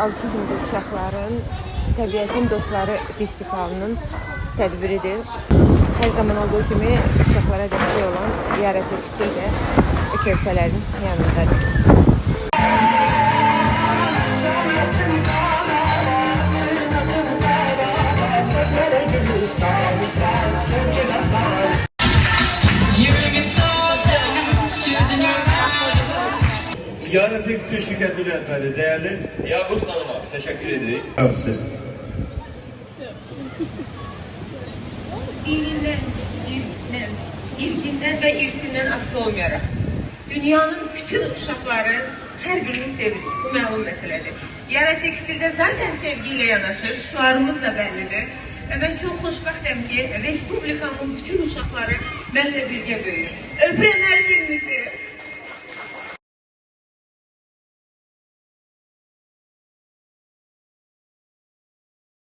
Autizmli uşaqların Təbiətin Dostları festivalının tədbiridir. Hər zaman olduğu kimi uşaqlara dəstək olan Yara Tekstil də körpələrin yanındadır. Yara Tekstil şirketi rəhbəri değerli Yaqut Xanıma teşekkür edirik. Siz. Dininden, irkinden ve irsinden aslı olmayarak dünyanın bütün uşaqları her birini sevir. Bu məlum meseledir. Yara Tekstil'de zaten sevgiyle yanaşır. Şuarımız da bellidir. Ve ben çok xoşbəxtəm ki, Respublikamın bütün uşaqları benimle birgə böyür. Öpürəm hər birinizi.